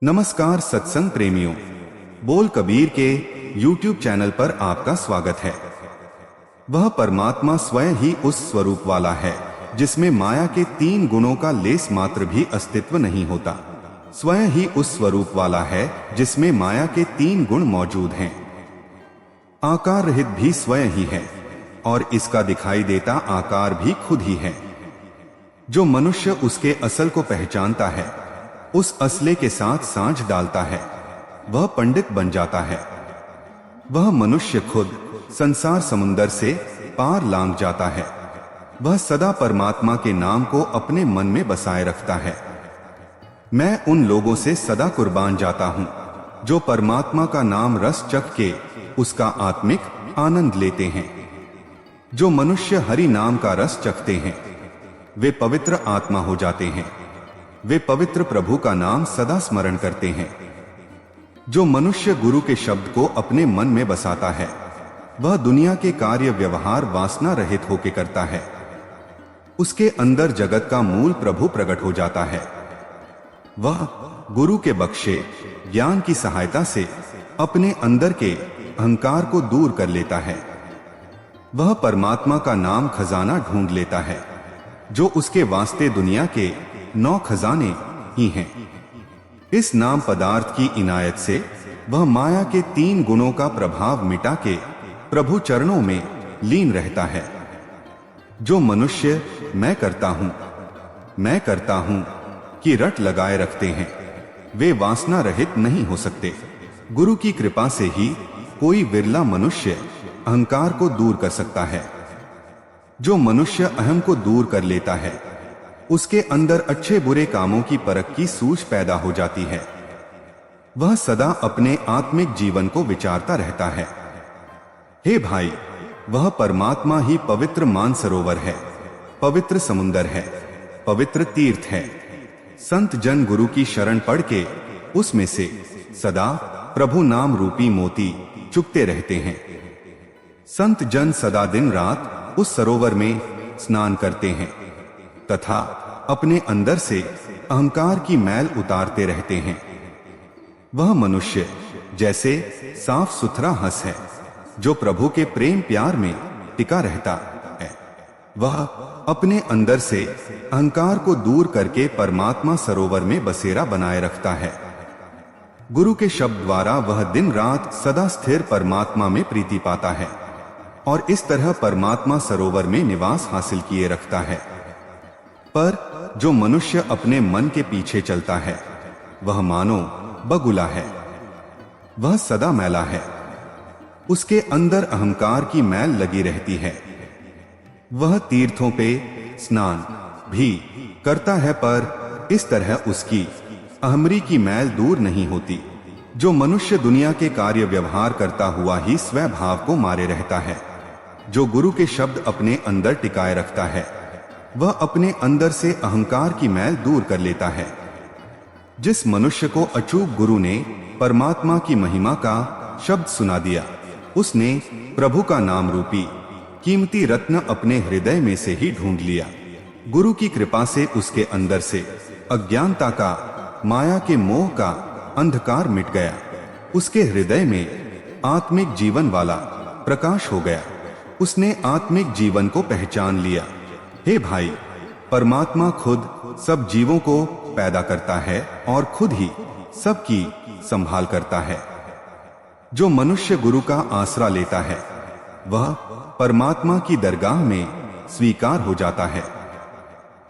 नमस्कार सत्संग प्रेमियों, बोल कबीर के YouTube चैनल पर आपका स्वागत है। वह परमात्मा स्वयं ही उस स्वरूप वाला है जिसमें माया के 3 गुणों का लेस मात्र भी अस्तित्व नहीं होता। स्वयं ही उस स्वरूप वाला है जिसमें माया के 3 गुण मौजूद हैं। आकार रहित भी स्वयं ही है और इसका दिखाई देता आकार भी खुद ही है। जो मनुष्य उसके असल को पहचानता है, उस असले के साथ सांझ डालता है, वह पंडित बन जाता है। वह मनुष्य खुद संसार समुंदर से पार लांघ जाता है। वह सदा परमात्मा के नाम को अपने मन में बसाए रखता है। मैं उन लोगों से सदा कुर्बान जाता हूं जो परमात्मा का नाम रस चख के उसका आत्मिक आनंद लेते हैं। जो मनुष्य हरि नाम का रस चखते हैं, वे पवित्र आत्मा हो जाते हैं। वे पवित्र प्रभु का नाम सदा स्मरण करते हैं। जो मनुष्य गुरु के शब्द को अपने मन में बसाता है, वह दुनिया के कार्य व्यवहार वासना रहित होकर करता है। उसके अंदर जगत का मूल प्रभु प्रकट हो जाता है। वह गुरु के बख्शे ज्ञान की सहायता से अपने अंदर के अहंकार को दूर कर लेता है। वह परमात्मा का नाम खजाना ढूंढ लेता है, जो उसके वास्ते दुनिया के 9 खजाने ही हैं। इस नाम पदार्थ की इनायत से वह माया के 3 गुणों का प्रभाव मिटा के प्रभु चरणों में लीन रहता है। जो मनुष्य मैं करता हूं की रट लगाए रखते हैं, वे वासना रहित नहीं हो सकते। गुरु की कृपा से ही कोई विरला मनुष्य अहंकार को दूर कर सकता है। जो मनुष्य अहम को दूर कर लेता है, उसके अंदर अच्छे बुरे कामों की परख की सूझ पैदा हो जाती है। वह सदा अपने आत्मिक जीवन को विचारता रहता है। हे भाई, वह परमात्मा ही पवित्र मानसरोवर है, पवित्र समुंदर है, पवित्र तीर्थ है। संत जन गुरु की शरण पढ़ के उसमें से सदा प्रभु नाम रूपी मोती चुगते रहते हैं। संत जन सदा दिन रात उस सरोवर में स्नान करते हैं तथा अपने अंदर से अहंकार की मैल उतारते रहते हैं। वह मनुष्य जैसे साफ सुथरा हंस है जो प्रभु के प्रेम प्यार में टिका रहता है। वह अपने अंदर से अहंकार को दूर करके परमात्मा सरोवर में बसेरा बनाए रखता है। गुरु के शब्द द्वारा वह दिन रात सदा स्थिर परमात्मा में प्रीति पाता है और इस तरह परमात्मा सरोवर में निवास हासिल किए रखता है। पर जो मनुष्य अपने मन के पीछे चलता है, वह मानो बगुला है। वह सदा मैला है। उसके अंदर अहंकार की मैल लगी रहती है। वह तीर्थों पे स्नान भी करता है, पर इस तरह उसकी अहमरी की मैल दूर नहीं होती। जो मनुष्य दुनिया के कार्य व्यवहार करता हुआ ही स्वभाव को मारे रहता है, जो गुरु के शब्द अपने अंदर टिकाए रखता है, वह अपने अंदर से अहंकार की मैल दूर कर लेता है। जिस मनुष्य को अचूक गुरु ने परमात्मा की महिमा का शब्द सुना दिया, उसने प्रभु का नाम रूपी कीमती रत्न अपने हृदय में से ही ढूंढ लिया। गुरु की कृपा से उसके अंदर से अज्ञानता का, माया के मोह का अंधकार मिट गया। उसके हृदय में आत्मिक जीवन वाला प्रकाश हो गया। उसने आत्मिक जीवन को पहचान लिया। हे भाई, परमात्मा खुद सब जीवों को पैदा करता है और खुद ही सबकी संभाल करता है। जो मनुष्य गुरु का आसरा लेता है, वह परमात्मा की दरगाह में स्वीकार हो जाता है।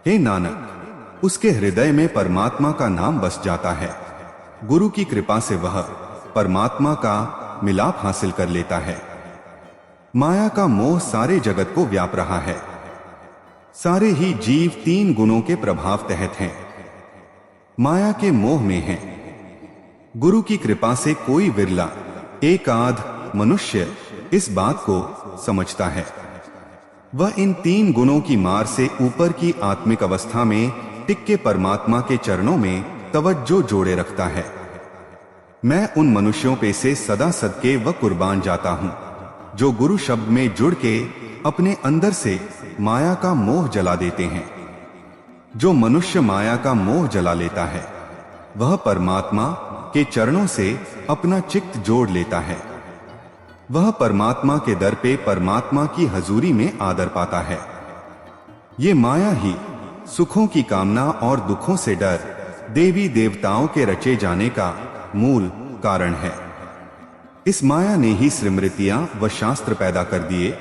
हे नानक, उसके हृदय में परमात्मा का नाम बस जाता है। गुरु की कृपा से वह परमात्मा का मिलाप हासिल कर लेता है। माया का मोह सारे जगत को व्याप रहा है। सारे ही जीव 3 गुणों के प्रभाव तहत हैं, माया के मोह में हैं। गुरु की कृपा से कोई विरला एक आध मनुष्य इस बात को समझता है। वह इन 3 गुणों की मार से ऊपर की आत्मिक अवस्था में टिक के परमात्मा के चरणों में तवज्जो जोड़े रखता है। मैं उन मनुष्यों पे से सदा सदके व कुर्बान जाता हूं जो गुरु शब्द में जुड़ के अपने अंदर से माया का मोह जला देते हैं। जो मनुष्य माया का मोह जला लेता है, वह परमात्मा के चरणों से अपना चित्त जोड़ लेता है। वह परमात्मा के दर पे परमात्मा की हजूरी में आदर पाता है। ये माया ही सुखों की कामना और दुखों से डर, देवी देवताओं के रचे जाने का मूल कारण है। इस माया ने ही स्मृतियां व शास्त्र पैदा कर दिए।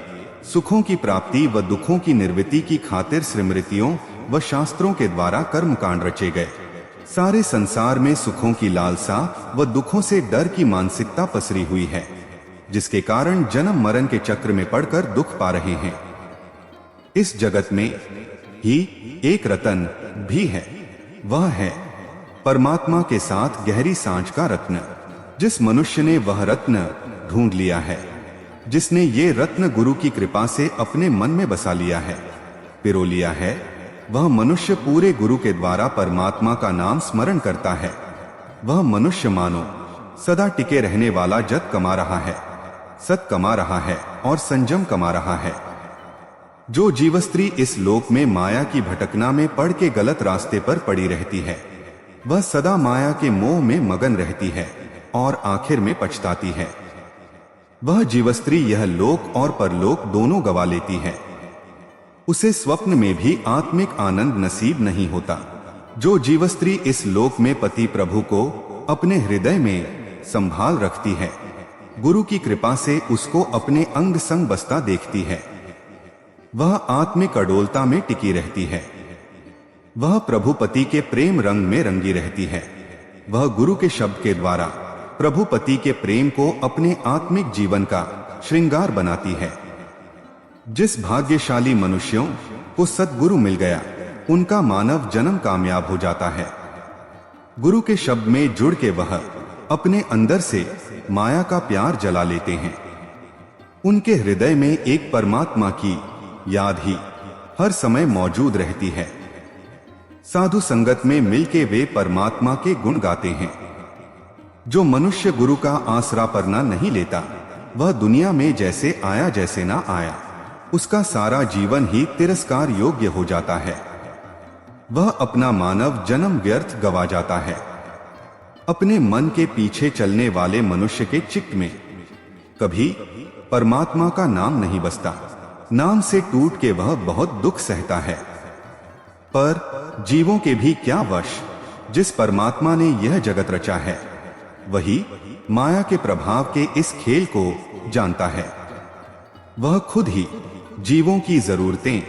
सुखों की प्राप्ति व दुखों की निर्वृत्ति की खातिर स्मृतियों व शास्त्रों के द्वारा कर्मकांड रचे गए। सारे संसार में सुखों की लालसा व दुखों से डर की मानसिकता पसरी हुई है, जिसके कारण जन्म मरण के चक्र में पड़कर दुख पा रहे हैं। इस जगत में ही एक रतन भी है, वह है परमात्मा के साथ गहरी सांझ का रत्न। जिस मनुष्य ने वह रत्न ढूंढ लिया है, जिसने ये रत्न गुरु की कृपा से अपने मन में बसा लिया है, पिरो लिया है, वह मनुष्य पूरे गुरु के द्वारा परमात्मा का नाम स्मरण करता है। वह मनुष्य मानो सदा टिके रहने वाला जत कमा रहा है, सत कमा रहा है और संयम कमा रहा है। जो जीवस्त्री इस लोक में माया की भटकना में पड़ के गलत रास्ते पर पड़ी रहती है, वह सदा माया के मोह में मगन रहती है और आखिर में पछताती है। वह जीवस्त्री यह लोक और परलोक दोनों गवा लेती है। उसे स्वप्न में भी आत्मिक आनंद नसीब नहीं होता। जो जीवस्त्री इस लोक में पति प्रभु को अपने हृदय में संभाल रखती है, गुरु की कृपा से उसको अपने अंग संग बसता देखती है, वह आत्मिक अडोलता में टिकी रहती है। वह प्रभुपति के प्रेम रंग में रंगी रहती है। वह गुरु के शब्द के द्वारा प्रभुपति के प्रेम को अपने आत्मिक जीवन का श्रृंगार बनाती है। जिस भाग्यशाली मनुष्यों को सद्गुरु मिल गया, उनका मानव जन्म कामयाब हो जाता है। गुरु के शब्द में जुड़ के वह अपने अंदर से माया का प्यार जला लेते हैं। उनके हृदय में एक परमात्मा की याद ही हर समय मौजूद रहती है। साधु संगत में मिलके वे परमात्मा के गुण गाते हैं। जो मनुष्य गुरु का आसरा परना नहीं लेता, वह दुनिया में जैसे आया जैसे ना आया, उसका सारा जीवन ही तिरस्कार योग्य हो जाता है। वह अपना मानव जन्म व्यर्थ गवा जाता है। अपने मन के पीछे चलने वाले मनुष्य के चित्त में कभी परमात्मा का नाम नहीं बसता। नाम से टूट के वह बहुत दुख सहता है। पर जीवों के भी क्या वश, जिस परमात्मा ने यह जगत रचा है, वही माया के प्रभाव के इस खेल को जानता है। वह खुद ही जीवों की जरूरतें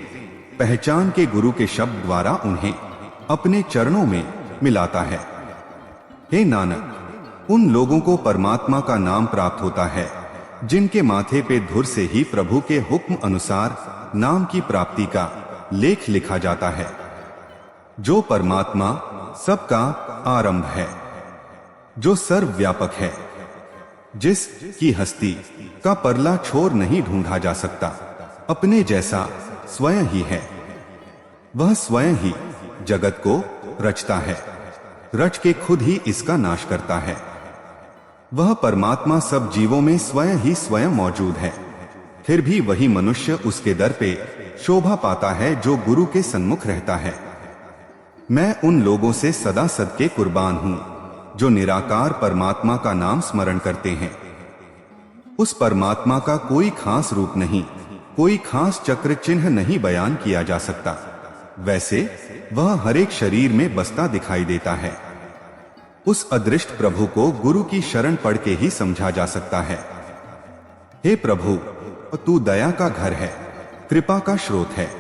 पहचान के गुरु के शब्द द्वारा उन्हें अपने चरणों में मिलाता है। हे नानक, उन लोगों को परमात्मा का नाम प्राप्त होता है जिनके माथे पे धुर से ही प्रभु के हुक्म अनुसार नाम की प्राप्ति का लेख लिखा जाता है। जो परमात्मा सबका आरंभ है, जो सर्वव्यापक है, जिस की हस्ती का परला छोर नहीं ढूंढा जा सकता, अपने जैसा स्वयं ही है। वह स्वयं ही जगत को रचता है, रच के खुद ही इसका नाश करता है। वह परमात्मा सब जीवों में स्वयं ही स्वयं मौजूद है। फिर भी वही मनुष्य उसके दर पे शोभा पाता है जो गुरु के सन्मुख रहता है। मैं उन लोगों से सदा सदके कुर्बान हूं जो निराकार परमात्मा का नाम स्मरण करते हैं। उस परमात्मा का कोई खास रूप नहीं, कोई खास चक्र चिन्ह नहीं बयान किया जा सकता। वैसे वह हर एक शरीर में बसता दिखाई देता है। उस अदृष्ट प्रभु को गुरु की शरण पढ़ के ही समझा जा सकता है। हे प्रभु, तू दया का घर है, कृपा का स्रोत है।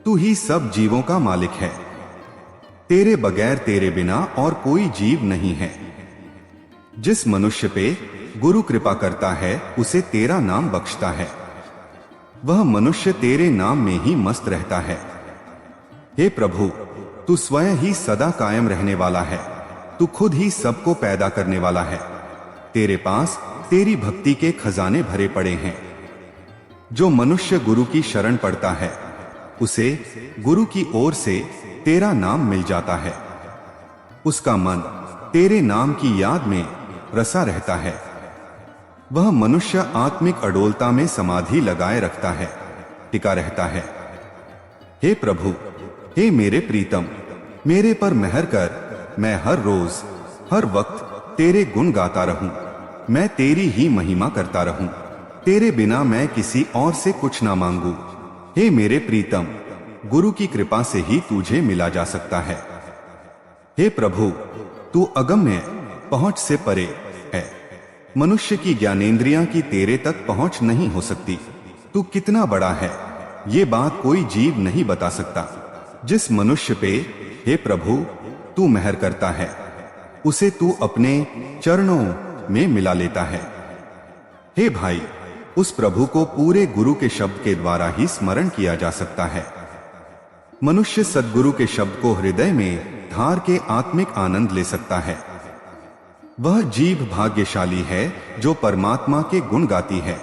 तू ही सब जीवों का मालिक है। तेरे बगैर, तेरे बिना और कोई जीव नहीं है। जिस मनुष्य पे गुरु कृपा करता है, उसे तेरा नाम बख्शता है। वह मनुष्य तेरे नाम में ही मस्त रहता है। हे प्रभु, तू स्वयं ही सदा कायम रहने वाला है। तू खुद ही सबको पैदा करने वाला है। तेरे पास तेरी भक्ति के खजाने भरे पड़े हैं। जो मनुष्य गुरु की शरण पड़ता है, उसे गुरु की ओर से तेरा नाम मिल जाता है। उसका मन तेरे नाम की याद में रसा रहता है। वह मनुष्य आत्मिक अडोलता में समाधि लगाए रखता है, टिका रहता है। हे प्रभु, हे मेरे प्रीतम, मेरे पर मेहर कर, मैं हर रोज हर वक्त तेरे गुण गाता रहूं, मैं तेरी ही महिमा करता रहूं, तेरे बिना मैं किसी और से कुछ ना मांगू। हे मेरे प्रीतम, गुरु की कृपा से ही तुझे मिला जा सकता है। हे प्रभु, तू अगम्य पहुंच से परे है। मनुष्य की ज्ञानेंद्रियां की तेरे तक पहुंच नहीं हो सकती। तू कितना बड़ा है, ये बात कोई जीव नहीं बता सकता। जिस मनुष्य पे, हे प्रभु, तू मेहर करता है, उसे तू अपने चरणों में मिला लेता है। हे भाई, उस प्रभु को पूरे गुरु के शब्द के द्वारा ही स्मरण किया जा सकता है। मनुष्य सद्गुरु के शब्द को हृदय में धार के आत्मिक आनंद ले सकता है। वह जीव भाग्यशाली है जो परमात्मा के गुण गाती है।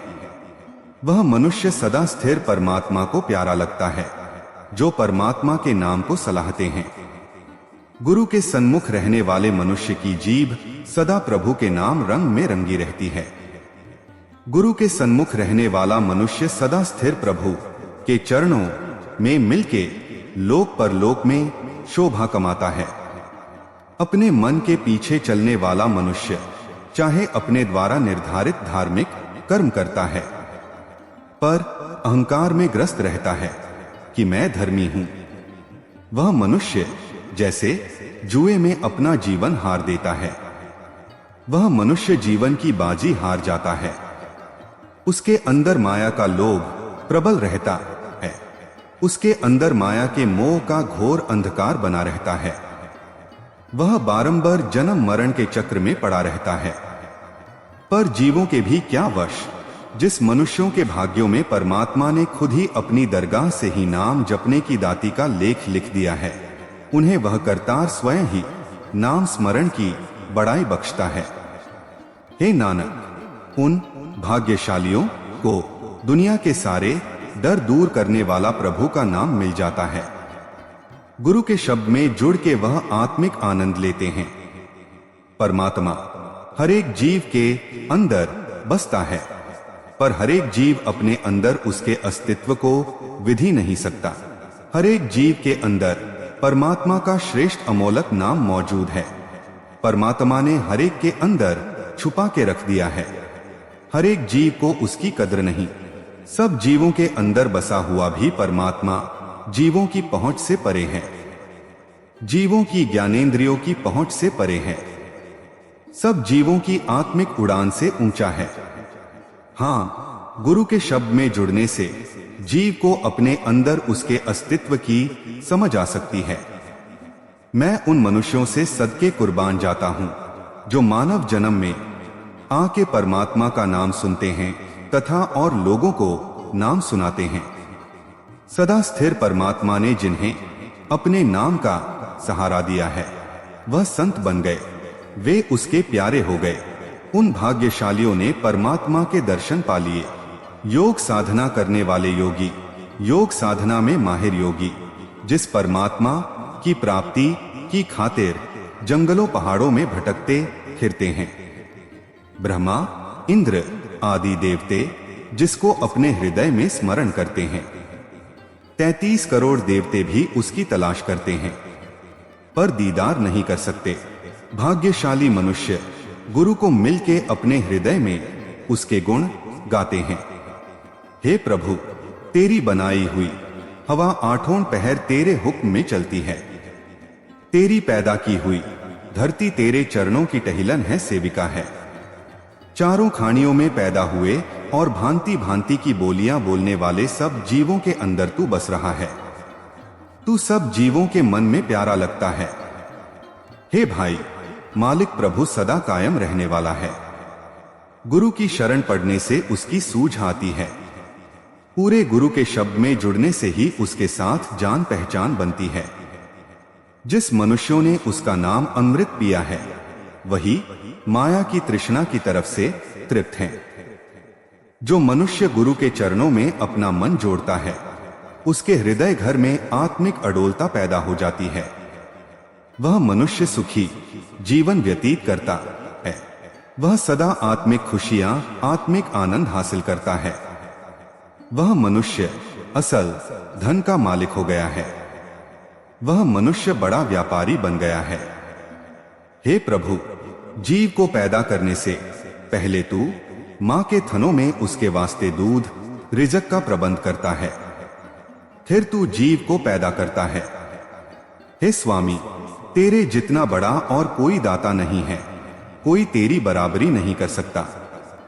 वह मनुष्य सदा स्थिर परमात्मा को प्यारा लगता है, जो परमात्मा के नाम को सलाहते हैं। गुरु के सन्मुख रहने वाले मनुष्य की जीभ सदा प्रभु के नाम रंग में रंगी रहती है। गुरु के सन्मुख रहने वाला मनुष्य सदा स्थिर प्रभु के चरणों में मिलके लोक परलोक में शोभा कमाता है। अपने मन के पीछे चलने वाला मनुष्य चाहे अपने द्वारा निर्धारित धार्मिक कर्म करता है, पर अहंकार में ग्रस्त रहता है कि मैं धर्मी हूं। वह मनुष्य जैसे जुए में अपना जीवन हार देता है। वह मनुष्य जीवन की बाजी हार जाता है। उसके अंदर माया का लोभ प्रबल रहता है। उसके अंदर माया के मोह का घोर अंधकार बना रहता है। वह बारंबार जन्म मरण के चक्र में पड़ा रहता है। पर जीवों के भी क्या वश, जिस मनुष्यों के भाग्यों में परमात्मा ने खुद ही अपनी दरगाह से ही नाम जपने की दाती का लेख लिख दिया है, उन्हें वह करतार स्वयं ही नाम स्मरण की बड़ाई बख्शता है। हे नानक, उन भाग्यशालियों को दुनिया के सारे डर दूर करने वाला प्रभु का नाम मिल जाता है। गुरु के शब्द में जुड़ के वह आत्मिक आनंद लेते हैं। परमात्मा हर एक जीव के अंदर बसता है, पर हर एक जीव अपने अंदर उसके अस्तित्व को विधि नहीं सकता। हर एक जीव के अंदर परमात्मा का श्रेष्ठ अमोलक नाम मौजूद है। परमात्मा ने हर एक के अंदर छुपा के रख दिया है। हर एक जीव को उसकी कद्र नहीं। सब जीवों के अंदर बसा हुआ भी परमात्मा जीवों की पहुंच से परे है, जीवों की ज्ञानेंद्रियों की पहुंच से परे है, सब जीवों की आत्मिक उड़ान से ऊंचा है। हाँ, गुरु के शब्द में जुड़ने से जीव को अपने अंदर उसके अस्तित्व की समझ आ सकती है। मैं उन मनुष्यों से सदके कुर्बान जाता हूं जो मानव जन्म में आके परमात्मा का नाम सुनते हैं तथा और लोगों को नाम सुनाते हैं। सदा स्थिर परमात्मा ने जिन्हें अपने नाम का सहारा दिया है, वह संत बन गए, वे उसके प्यारे हो गए। उन भाग्यशालियों ने परमात्मा के दर्शन पा लिए। योग साधना करने वाले योगी, योग साधना में माहिर योगी, जिस परमात्मा की प्राप्ति की खातिर जंगलों पहाड़ों में भटकते फिरते हैं। ब्रह्मा, इंद्र आदि देवते जिसको अपने हृदय में स्मरण करते हैं, 33 करोड़ देवते भी उसकी तलाश करते हैं, पर दीदार नहीं कर सकते। भाग्यशाली मनुष्य गुरु को मिलके अपने हृदय में उसके गुण गाते हैं। हे प्रभु, तेरी बनाई हुई हवा आठों पहर तेरे हुक्म में चलती है। तेरी पैदा की हुई धरती तेरे चरणों की टहिलन है, सेविका है। चारों खानियों में पैदा हुए और भांति भांति की बोलियां बोलने वाले सब जीवों के अंदर तू बस रहा है। तू सब जीवों के मन में प्यारा लगता है। हे भाई, मालिक प्रभु सदा कायम रहने वाला है। गुरु की शरण पड़ने से उसकी सूझ आती है। पूरे गुरु के शब्द में जुड़ने से ही उसके साथ जान पहचान बनती है। जिस मनुष्यों ने उसका नाम अमृत पिया है, वही माया की तृष्णा की तरफ से तृप्त हैं। जो मनुष्य गुरु के चरणों में अपना मन जोड़ता है, उसके हृदय घर में आत्मिक अडोलता पैदा हो जाती है। वह मनुष्य सुखी जीवन व्यतीत करता है। वह सदा आत्मिक खुशियां, आत्मिक आनंद हासिल करता है। वह मनुष्य असल धन का मालिक हो गया है। वह मनुष्य बड़ा व्यापारी बन गया है। हे प्रभु, जीव को पैदा करने से पहले तू माँ के थनों में उसके वास्ते दूध रिज़्क का प्रबंध करता है, फिर तू जीव को पैदा करता है। हे स्वामी, तेरे जितना बड़ा और कोई दाता नहीं है, कोई तेरी बराबरी नहीं कर सकता।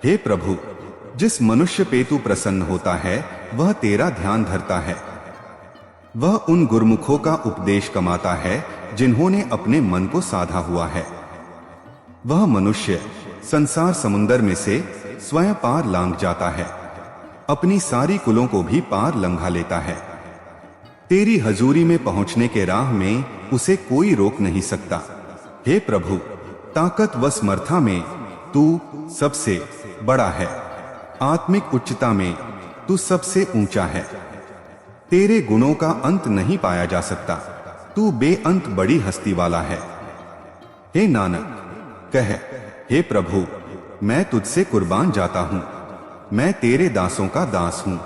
हे प्रभु, जिस मनुष्य पे तू प्रसन्न होता है वह तेरा ध्यान धरता है। वह उन गुरमुखों का उपदेश कमाता है जिन्होंने अपने मन को साधा हुआ है। वह मनुष्य संसार समुंदर में से स्वयं पार लांघ जाता है, अपनी सारी कुलों को भी पार लंघा लेता है। तेरी हजूरी में पहुंचने के राह में उसे कोई रोक नहीं सकता। हे प्रभु, ताकत व समर्था में तू सबसे बड़ा है, आत्मिक उच्चता में तू सबसे ऊंचा है। तेरे गुणों का अंत नहीं पाया जा सकता, तू बेअंत बड़ी हस्ती वाला है। हे नानक, कह, हे प्रभु, मैं तुझसे कुर्बान जाता हूं, मैं तेरे दासों का दास हूं।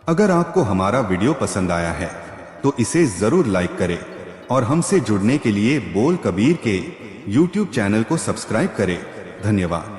अगर आपको हमारा वीडियो पसंद आया है तो इसे जरूर लाइक करें और हमसे जुड़ने के लिए बोल कबीर के YouTube चैनल को सब्सक्राइब करें। धन्यवाद।